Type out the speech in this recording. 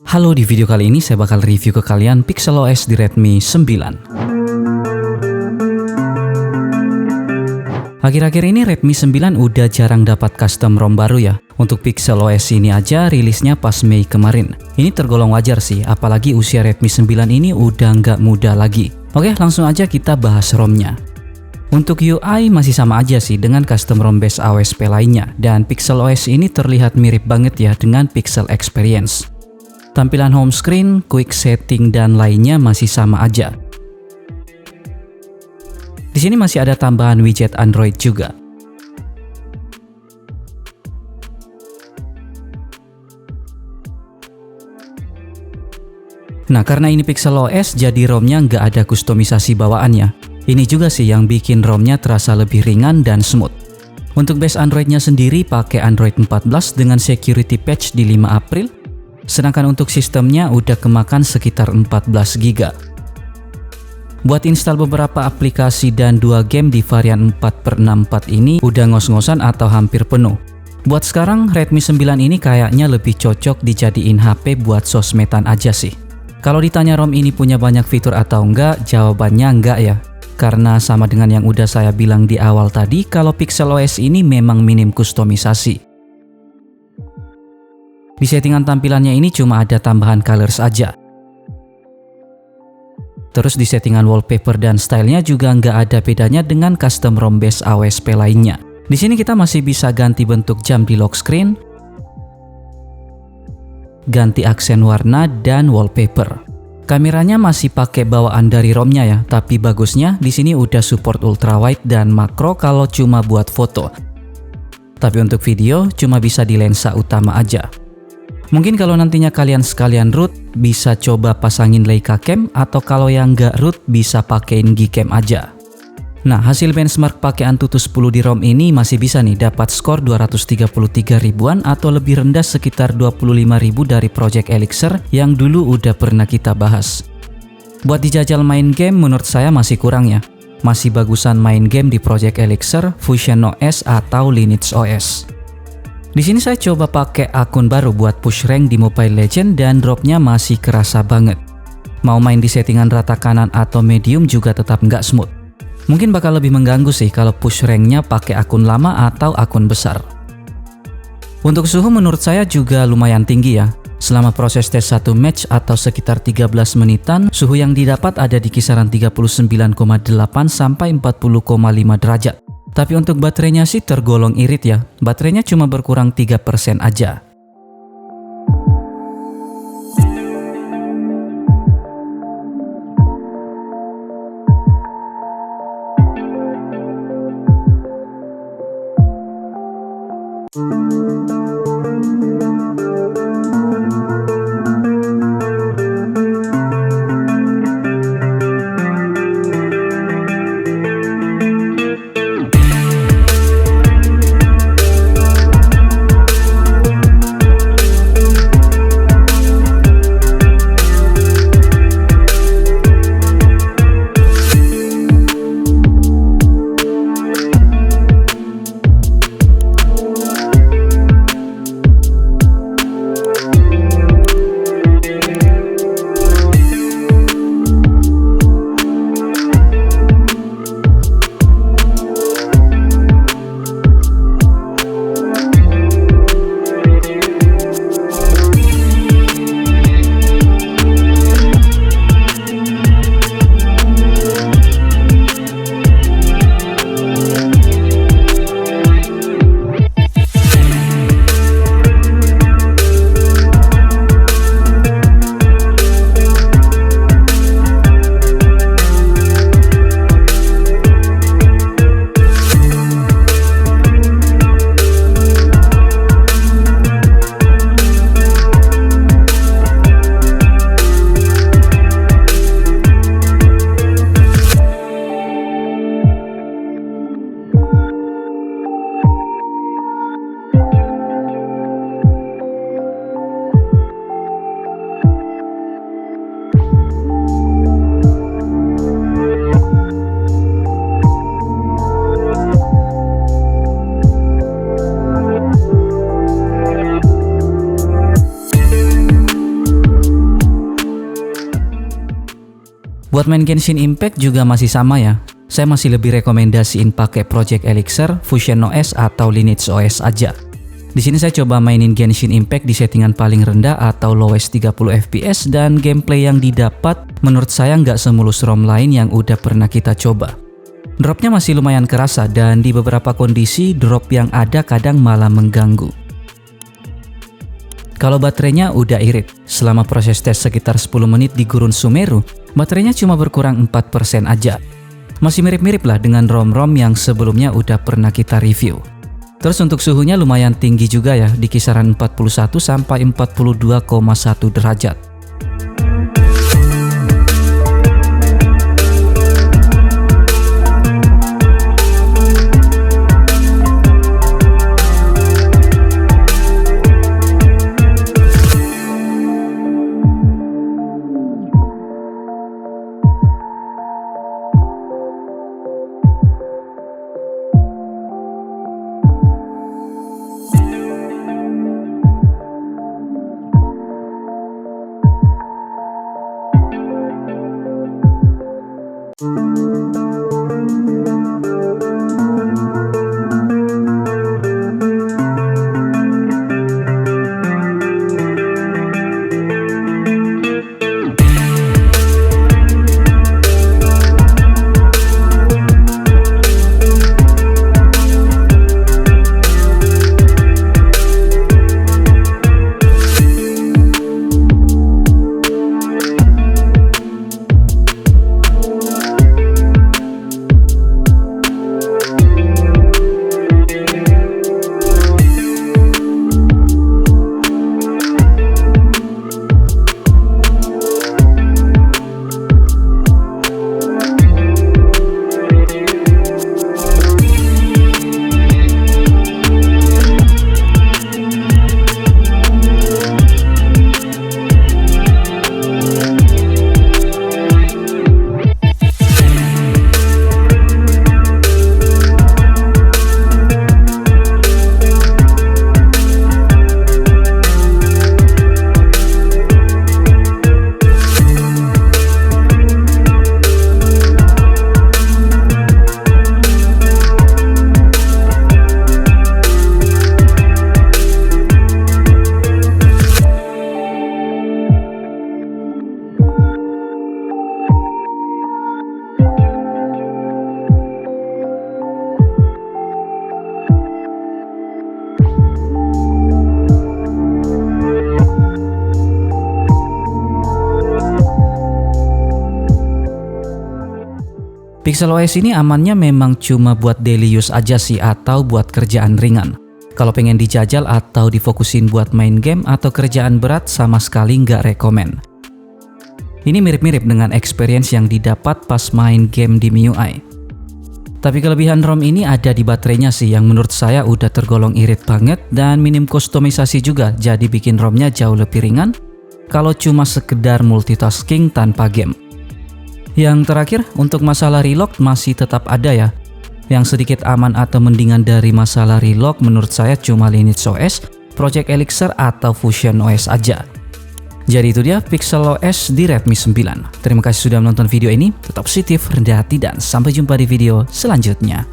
Halo, di video kali ini saya bakal review ke kalian PixelOS di Redmi 9. Akhir-akhir ini Redmi 9 udah jarang dapat custom ROM baru ya. Untuk PixelOS ini aja rilisnya pas Mei kemarin. Ini tergolong wajar sih, apalagi usia Redmi 9 ini udah nggak muda lagi. Oke, langsung aja kita bahas ROM-nya. Untuk UI masih sama aja sih dengan custom ROM base AOSP lainnya, dan PixelOS ini terlihat mirip banget ya dengan Pixel Experience. Tampilan home screen, quick setting dan lainnya masih sama aja. Di sini masih ada tambahan widget Android juga. Nah, karena ini PixelOS, jadi ROM-nya nggak ada kustomisasi bawaannya. Ini juga sih yang bikin ROM-nya terasa lebih ringan dan smooth. Untuk base Android-nya sendiri pakai Android 14 dengan security patch di 5 April. Sedangkan untuk sistemnya udah kemakan sekitar 14 GB. Buat install beberapa aplikasi dan 2 game di varian 4/64 ini udah ngos-ngosan atau hampir penuh. Buat sekarang Redmi 9 ini kayaknya lebih cocok dijadiin HP buat sosmedan aja sih. Kalau ditanya ROM ini punya banyak fitur atau enggak, jawabannya enggak ya. Karena sama dengan yang udah saya bilang di awal tadi, kalau PixelOS ini memang minim kustomisasi. Di settingan tampilannya ini cuma ada tambahan colors aja. Terus di settingan wallpaper dan stylenya juga nggak ada bedanya dengan custom ROM base AOSP lainnya. Di sini kita masih bisa ganti bentuk jam di lock screen, ganti aksen warna dan wallpaper. Kameranya masih pakai bawaan dari ROM-nya ya, tapi bagusnya di sini udah support ultrawide dan makro kalau cuma buat foto. Tapi untuk video cuma bisa di lensa utama aja. Mungkin kalau nantinya kalian sekalian root bisa coba pasangin Leica Cam, atau kalau yang nggak root bisa pakein Gcam aja. Nah, hasil benchmark pakai Antutu 10 di ROM ini masih bisa nih dapat skor 233 ribuan atau lebih rendah sekitar 25.000 dari Project Elixir yang dulu udah pernah kita bahas. Buat dijajal main game menurut saya masih kurang ya. Masih bagusan main game di Project Elixir, Fusion OS atau Lineage OS. Di sini saya coba pakai akun baru buat push rank di Mobile Legends dan dropnya masih kerasa banget. Mau main di settingan rata kanan atau medium juga tetap nggak smooth. Mungkin bakal lebih mengganggu sih kalau push ranknya pakai akun lama atau akun besar. Untuk suhu menurut saya juga lumayan tinggi ya. Selama proses tes 1 match atau sekitar 13 menitan, suhu yang didapat ada di kisaran 39,8 sampai 40,5 derajat. Tapi untuk baterainya sih tergolong irit ya. Baterainya cuma berkurang 3% aja. Buat main Genshin Impact juga masih sama ya. Saya masih lebih rekomendasiin pakai Project Elixir, Fusion OS atau Lineage OS aja. Di sini saya coba mainin Genshin Impact di settingan paling rendah atau lowest 30 fps dan gameplay yang didapat menurut saya nggak semulus ROM lain yang udah pernah kita coba. Dropnya masih lumayan kerasa dan di beberapa kondisi drop yang ada kadang malah mengganggu. Kalau baterainya udah irit, selama proses tes sekitar 10 menit di Gurun Sumeru, baterainya cuma berkurang 4% aja. Masih mirip-mirip lah dengan ROM-ROM yang sebelumnya udah pernah kita review. Terus untuk suhunya lumayan tinggi juga ya, di kisaran 41 sampai 42,1 derajat. Pixel OS ini amannya memang cuma buat daily use aja sih atau buat kerjaan ringan. Kalau pengen dijajal atau difokusin buat main game atau kerjaan berat sama sekali nggak rekomen. Ini mirip-mirip dengan experience yang didapat pas main game di MIUI. Tapi kelebihan ROM ini ada di baterainya sih yang menurut saya udah tergolong irit banget dan minim kustomisasi juga, jadi bikin ROM-nya jauh lebih ringan kalau cuma sekedar multitasking tanpa game. Yang terakhir, untuk masalah reload masih tetap ada ya. Yang sedikit aman atau mendingan dari masalah reload menurut saya cuma Lineage OS, Project Elixir atau Fusion OS aja. Jadi itu dia Pixel OS di Redmi 9. Terima kasih sudah menonton video ini, tetap positif, rendah hati, dan sampai jumpa di video selanjutnya.